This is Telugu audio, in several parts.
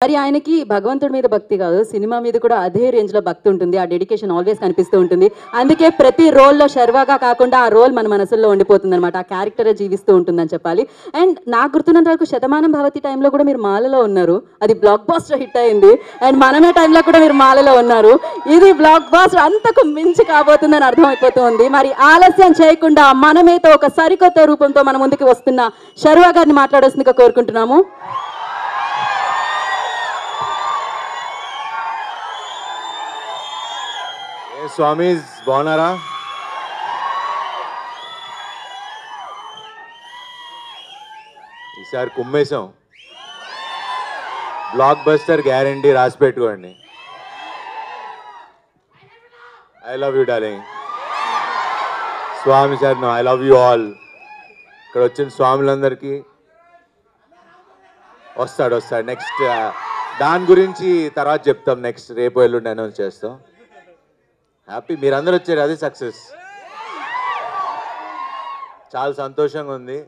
మరి ఆయనకి భగవంతుడి మీద భక్తి కాదు, సినిమా మీద కూడా అదే రేంజ్లో భక్తి ఉంటుంది. ఆ డెడికేషన్ ఆల్వేస్ కనిపిస్తూ ఉంటుంది. అందుకే ప్రతి రోల్లో శర్వాగా కాకుండా ఆ రోల్ మన మనసులో ఉండిపోతుంది అనమాట. ఆ క్యారెక్టరే జీవిస్తూ ఉంటుందని చెప్పాలి. అండ్ నాకు గుర్తున్నంత వరకు శతమానం భవతి టైంలో కూడా మీరు మాలలో ఉన్నారు. అది బ్లాక్ బాస్టర్ హిట్ అయింది. అండ్ మనమే టైంలో కూడా మీరు మాలలో ఉన్నారు. ఇది బ్లాక్ బాస్టర్ అంతకు మించి కాబోతుందని అర్థమైపోతుంది. మరి ఆలస్యం చేయకుండా మనమేతో ఒక సరికొత్త రూపంతో మన ముందుకు వస్తున్న శర్వా గారిని మాట్లాడాల్సిందిగా కోరుకుంటున్నాము. స్వామీస్ బాగున్నారా? ఈసారి కుమ్మేశాం. బ్లాక్ బస్టర్ గ్యారంటీ, రాసి పెట్టుకోండి. I love you darling. Swami sir I love you all. ఇక్కడ వచ్చిన స్వాములందరికీ వస్తాడు. నెక్స్ట్ దాని గురించి తర్వాత చెప్తాం. నెక్స్ట్ రేపు ఎల్లుండి అనౌన్స్ చేస్తాం. హ్యాపీ మీరందరూ వచ్చారు, అది సక్సెస్. చాలా సంతోషంగా ఉంది.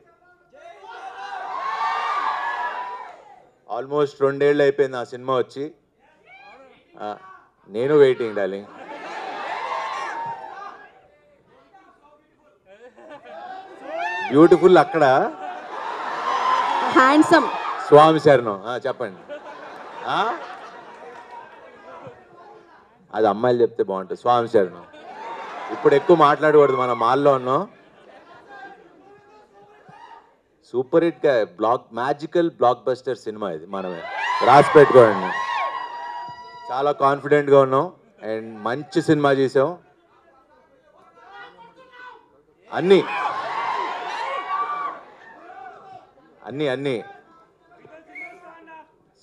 ఆల్మోస్ట్ 2 ఏళ్ళు అయిపోయింది ఆ సినిమా వచ్చి. నేను వెయిటింగ్ డార్లింగ్. బ్యూటిఫుల్ అక్కడ హ్యాండ్సమ్ స్వామి శరణం. చెప్పండి. అది అమ్మాయిలు చెప్తే బాగుంటుంది. స్వామి శరణం. ఇప్పుడు ఎక్కువ మాట్లాడకూడదు, మనం మాల్లో ఉన్నాం. Super hit magical block buster cinema ఇది. మనమే రాసి పెట్టుకోండి. చాలా కాన్ఫిడెంట్గా ఉన్నాం అండ్ మంచి సినిమా చేసాం. అన్నీ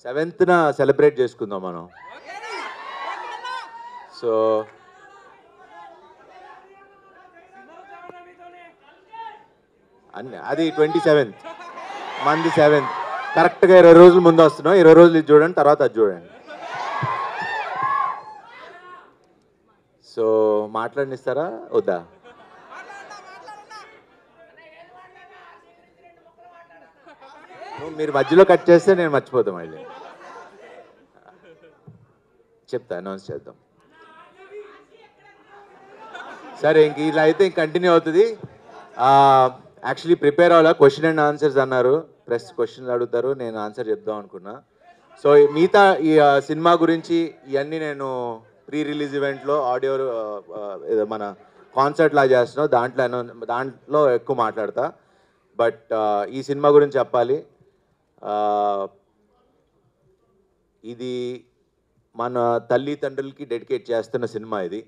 7th సెలబ్రేట్ చేసుకుందాం మనం. సో అది 27th, మంది 7th. కరెక్ట్గా 20 రోజుల ముందు వస్తున్నాం. 20 రోజులు ఇది చూడండి, తర్వాత అది చూడండి. సో మాట్లాడినిస్తారా వద్దా? మీరు మధ్యలో కట్ చేస్తే నేను మర్చిపోతాం. మళ్ళీ చెప్తా, అనౌన్స్ చేద్దాం. సరే, ఇంక ఇలా అయితే ఇంక కంటిన్యూ అవుతుంది. యాక్చువల్లీ ప్రిపేర్ అవ్వాలా. క్వశ్చన్ అండ్ ఆన్సర్స్ అన్నారు. ప్రెస్ క్వశ్చన్లు అడుగుతారు, నేను ఆన్సర్ చెప్దాం అనుకున్నా. సో మిగతా ఈ సినిమా గురించి ఇవన్నీ నేను ప్రీ రిలీజ్ ఈవెంట్లో ఆడియో మన కాన్సర్ట్ లాగా చేస్తున్నాం, దాంట్లో ఎక్కువ మాట్లాడతా. బట్ ఈ సినిమా గురించి చెప్పాలి. ఇది మన తల్లిదండ్రులకి డెడికేట్ చేస్తున్న సినిమా ఇది.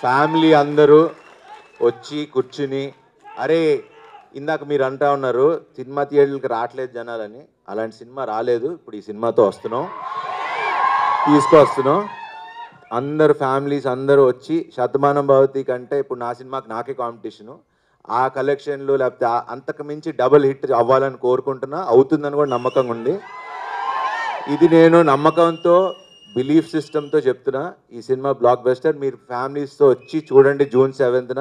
ఫ్యామిలీ అందరూ వచ్చి కూర్చుని, అరే ఇందాక మీరు అంటా ఉన్నారు సినిమా థియేటర్కి రావట్లేదు జనాలని. అలాంటి సినిమా రాలేదు. ఇప్పుడు ఈ సినిమాతో తీసుకొస్తున్నాం. అందరు ఫ్యామిలీస్ అందరూ వచ్చి, శతమానం భవతి కంటే ఇప్పుడు నా సినిమాకి నాకే కాంపిటీషను. ఆ కలెక్షన్లు లేకపోతే అంతకు మించి డబుల్ హిట్ అవ్వాలని కోరుకుంటున్నా. అవుతుందని కూడా నమ్మకంగా ఉంది. ఇది నేను నమ్మకంతో, బిలీఫ్ సిస్టమ్తో చెప్తున్నా. ఈ సినిమా బ్లాక్ బస్టర్. మీరు ఫ్యామిలీస్తో వచ్చి చూడండి. June 7th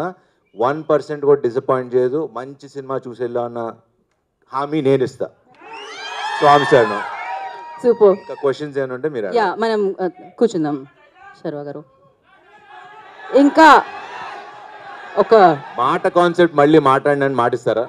1% కూడా డిసప్పాయింట్ చేయదు. మంచి సినిమా చూసేలా అన్న హామీ నేను ఇస్తా. స్వామి సార్ సూపర్. ఇంకా క్వశ్చన్స్ ఏమైనా ఉంటే మీరు మనం కూర్చుందాం. శర్వా గారు ఇంకా ఒక మాట కాన్సెప్ట్ మళ్ళీ మాట్లాడినని మాటిస్తారా?